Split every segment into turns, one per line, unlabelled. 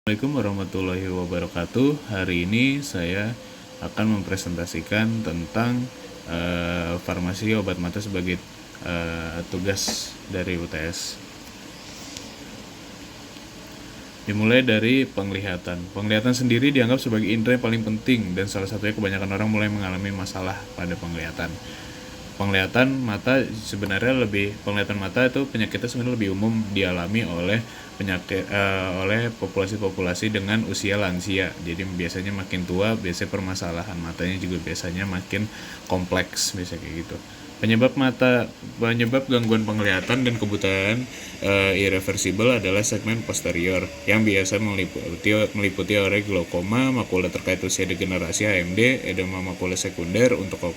Assalamualaikum warahmatullahi wabarakatuh. Hari ini saya akan mempresentasikan tentang farmasi obat mata sebagai tugas dari UTS. Dimulai dari penglihatan. Penglihatan sendiri dianggap sebagai indera yang paling penting dan salah satunya kebanyakan orang mulai mengalami masalah pada penglihatan. Penglihatan mata itu penyakitnya sebenarnya lebih umum dialami oleh populasi-populasi dengan usia lansia. Jadi biasanya makin tua, biasanya permasalahan matanya juga biasanya makin kompleks, biasanya kayak gitu. Penyebab gangguan penglihatan dan kebutaan irreversibel adalah segmen posterior yang biasa meliputi oleh glaukoma, makula terkait usia degenerasi AMD, edema makula sekunder untuk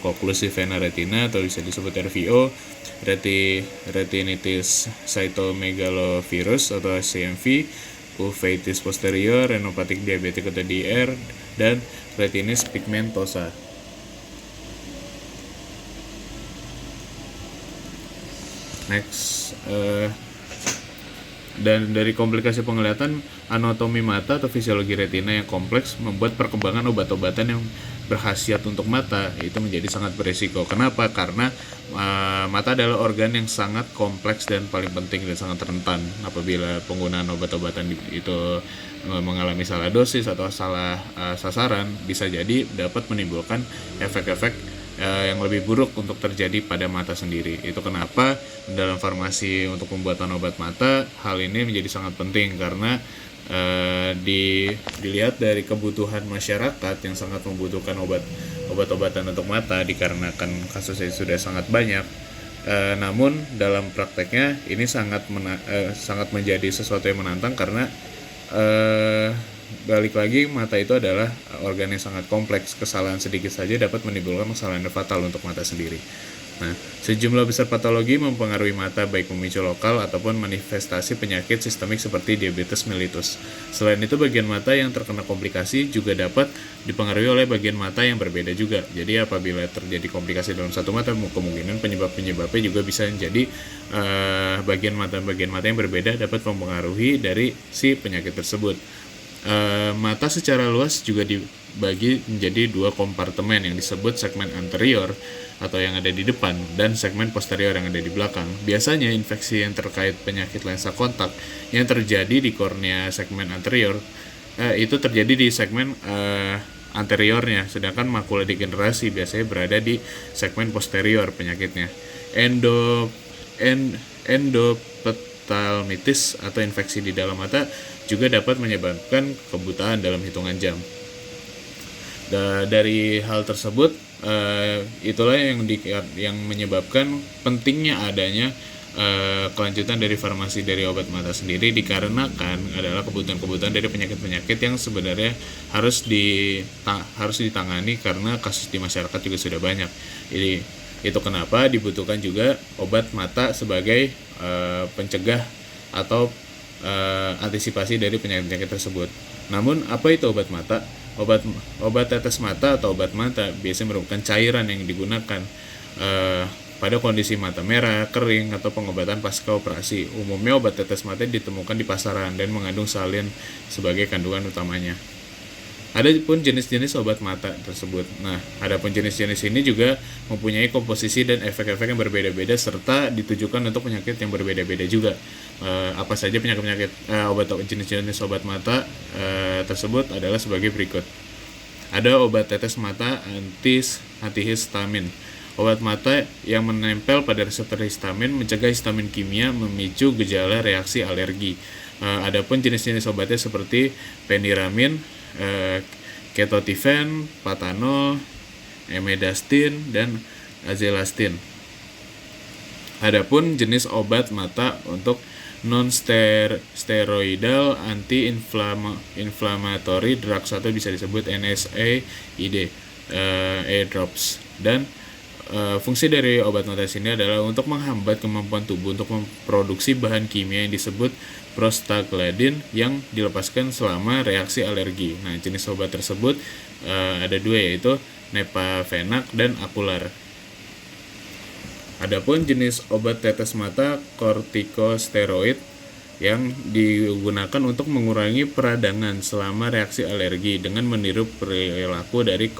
oklusi vena retina atau bisa disebut RVO, retinitis cytomegalovirus atau CMV, uveitis posterior, renopatik diabetik atau DR, dan retinitis pigmentosa. Next, dan dari komplikasi penglihatan, anatomi mata atau fisiologi retina yang kompleks membuat perkembangan obat-obatan yang berkhasiat untuk mata itu menjadi sangat beresiko. Kenapa? Karena mata adalah organ yang sangat kompleks dan paling penting dan sangat rentan. Apabila penggunaan obat-obatan itu mengalami salah dosis atau salah sasaran, bisa jadi dapat menimbulkan efek-efek yang lebih buruk untuk terjadi pada mata sendiri. Itu kenapa dalam farmasi untuk pembuatan obat mata hal ini menjadi sangat penting, karena dilihat dari kebutuhan masyarakat yang sangat membutuhkan obat-obatan untuk mata dikarenakan kasusnya sudah sangat banyak. Namun dalam prakteknya ini sangat menjadi sesuatu yang menantang, karena balik lagi, mata itu adalah organ yang sangat kompleks. Kesalahan sedikit saja dapat menimbulkan kesalahan fatal untuk mata sendiri. Nah, sejumlah besar patologi mempengaruhi mata, baik memicu lokal ataupun manifestasi penyakit sistemik seperti diabetes mellitus. Selain itu, bagian mata yang terkena komplikasi juga dapat dipengaruhi oleh bagian mata yang berbeda juga. Jadi apabila terjadi komplikasi dalam satu mata, kemungkinan penyebabnya juga bisa menjadi bagian mata yang berbeda dapat mempengaruhi dari si penyakit tersebut. Mata secara luas juga dibagi menjadi dua kompartemen yang disebut segmen anterior atau yang ada di depan dan segmen posterior yang ada di belakang. Biasanya infeksi yang terkait penyakit lensa kontak yang terjadi di kornea segmen anterior itu terjadi di segmen anteriornya, sedangkan makula degenerasi biasanya berada di segmen posterior penyakitnya. Endophthalmitis atau infeksi di dalam mata juga dapat menyebabkan kebutaan dalam hitungan jam. Dari hal tersebut, itulah yang menyebabkan pentingnya adanya kelanjutan dari farmasi dari obat mata sendiri, dikarenakan adalah kebutuhan dari penyakit-penyakit yang sebenarnya harus ditangani karena kasus di masyarakat juga sudah banyak. Jadi itu kenapa dibutuhkan juga obat mata sebagai pencegah atau antisipasi dari penyakit-penyakit tersebut. Namun apa itu obat mata? Obat tetes mata atau obat mata biasanya merupakan cairan yang digunakan pada kondisi mata merah, kering, atau pengobatan pasca operasi. Umumnya obat tetes mata ditemukan di pasaran dan mengandung salin sebagai kandungan utamanya. Ada pun jenis-jenis obat mata tersebut. Nah, adapun jenis-jenis ini juga mempunyai komposisi dan efek-efek yang berbeda-beda serta ditujukan untuk penyakit yang berbeda-beda juga. Apa saja jenis-jenis obat mata tersebut adalah sebagai berikut. Ada obat tetes mata antihistamin. Obat mata yang menempel pada reseptor histamin mencegah histamin kimia memicu gejala reaksi alergi. Adapun jenis-jenis obatnya seperti peniramin, ketotifen, patanol, emedastin, dan azelastin. Adapun jenis obat mata untuk non-steroidal anti-inflammatory drugs atau bisa disebut NSAID, drops. Dan fungsi dari obat mata ini adalah untuk menghambat kemampuan tubuh untuk memproduksi bahan kimia yang disebut prostaglandin yang dilepaskan selama reaksi alergi. Nah, jenis obat tersebut ada dua, yaitu Nepafenac dan Apular. Adapun jenis obat tetes mata kortikosteroid yang digunakan untuk mengurangi peradangan selama reaksi alergi dengan meniru perilaku dari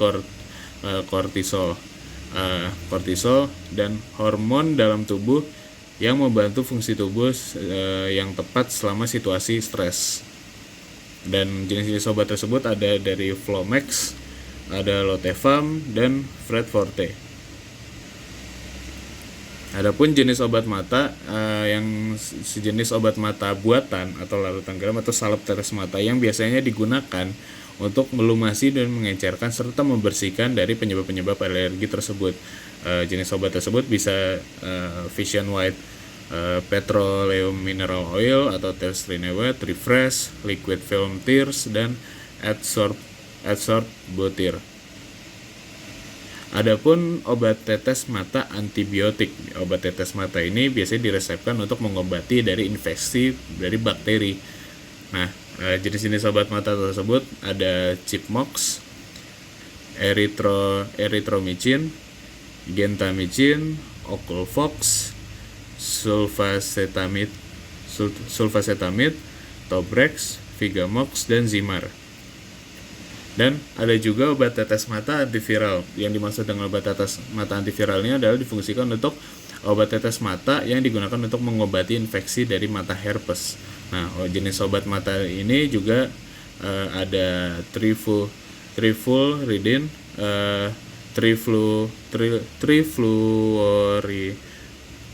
kortisol dan hormon dalam tubuh yang membantu fungsi tubuh yang tepat selama situasi stres. Dan jenis-jenis obat tersebut ada dari Flomax, ada Lotevam, dan Fred Forte. Adapun jenis obat mata yang sejenis obat mata buatan atau larutan garam atau salep tetes mata yang biasanya digunakan untuk melumasi dan mengencerkan serta membersihkan dari penyebab-penyebab alergi tersebut. Jenis obat tersebut bisa Vision White Petroleum Mineral Oil atau Testrinewet, Refresh, Liquid Film Tears, dan Adsorb-Butyr. Adapun obat tetes mata antibiotik. Obat tetes mata ini biasanya diresepkan untuk mengobati dari infeksi dari bakteri. Nah, jenis-jenis obat mata tersebut ada Chipmox, Erythromycin, Gentamicin, Oculfox, sulfacetamide, Tobrex, Vigamox, dan Zimar. Dan ada juga obat tetes mata antiviral. Yang dimaksud dengan obat tetes mata antiviral ini adalah difungsikan untuk obat tetes mata yang digunakan untuk mengobati infeksi dari mata herpes. Nah, jenis obat mata ini juga ada trifluridin,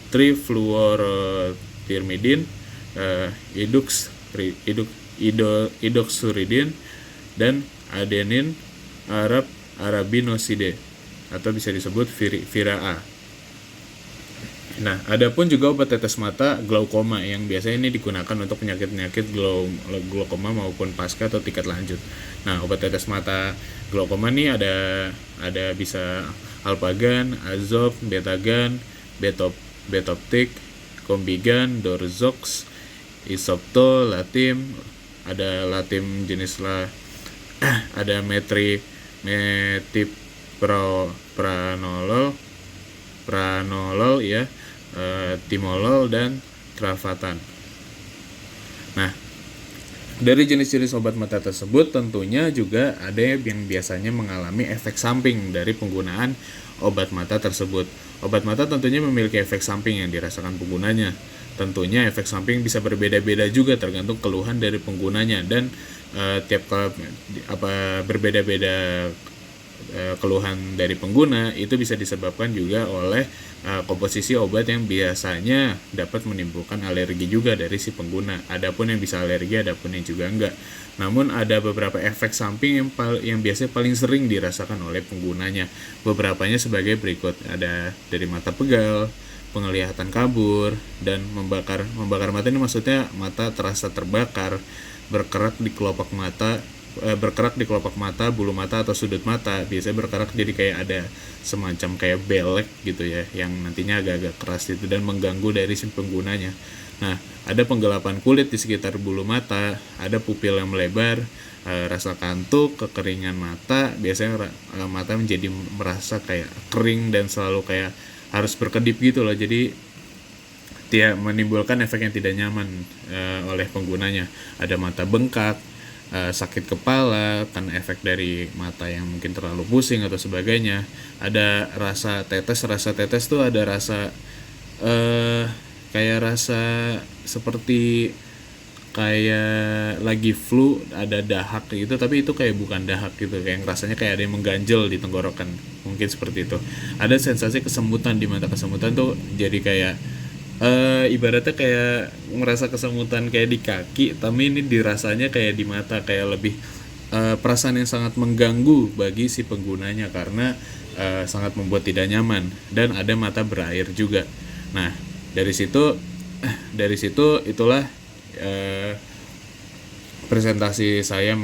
trifluorotirmidin, idoxuridin, dan adenin arabinoside atau bisa disebut Vira-A. Nah, adapun juga obat tetes mata glaukoma yang biasanya ini digunakan untuk penyakit-penyakit glaukoma maupun pasca atau tingkat lanjut. Nah, obat tetes mata glaukoma ini ada bisa Alpagan, Azob, Betagan, Betoptik, Combigan, Dorzox, Isopto, Latim, ada Latim jenis ada pranolol ya, timolol, dan travatan. Nah, dari jenis-jenis obat mata tersebut tentunya juga ada yang biasanya mengalami efek samping dari penggunaan obat mata tersebut. Obat mata tentunya memiliki efek samping yang dirasakan penggunanya. Tentunya efek samping bisa berbeda-beda juga tergantung keluhan dari penggunanya, dan berbeda-beda keluhan dari pengguna itu bisa disebabkan juga oleh komposisi obat yang biasanya dapat menimbulkan alergi juga dari si pengguna. Adapun yang bisa alergi, adapun yang juga enggak. Namun ada beberapa efek samping yang biasanya paling sering dirasakan oleh penggunanya. Beberapanya sebagai berikut. Ada dari mata pegal, penglihatan kabur, dan membakar mata ini maksudnya mata terasa terbakar, berkerak di kelopak mata, bulu mata atau sudut mata. Biasanya berkerak jadi kayak ada semacam kayak belek gitu ya, yang nantinya agak-agak keras itu dan mengganggu dari si penggunanya. Nah, ada penggelapan kulit di sekitar bulu mata, ada pupil yang melebar, rasa kantuk, kekeringan mata. Biasanya mata menjadi merasa kayak kering dan selalu kayak harus berkedip gitu loh. Jadi dia menimbulkan efek yang tidak nyaman oleh penggunanya. Ada mata bengkak, sakit kepala kan efek dari mata yang mungkin terlalu pusing atau sebagainya. Ada rasa tetes tuh ada rasa kayak rasa seperti kayak lagi flu, ada dahak gitu, tapi itu kayak bukan dahak gitu, kayak rasanya kayak ada yang mengganjel di tenggorokan, mungkin seperti itu. Ada sensasi kesemutan di mata. Kesemutan tuh jadi kayak ibaratnya kayak merasa kesemutan kayak di kaki, tapi ini dirasanya kayak di mata, kayak lebih perasaan yang sangat mengganggu bagi si penggunanya karena sangat membuat tidak nyaman. Dan ada mata berair juga. Nah, dari situ itulah presentasi saya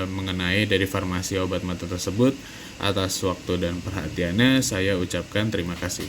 mengenai dari farmasi obat mata tersebut. Atas waktu dan perhatiannya saya ucapkan terima kasih.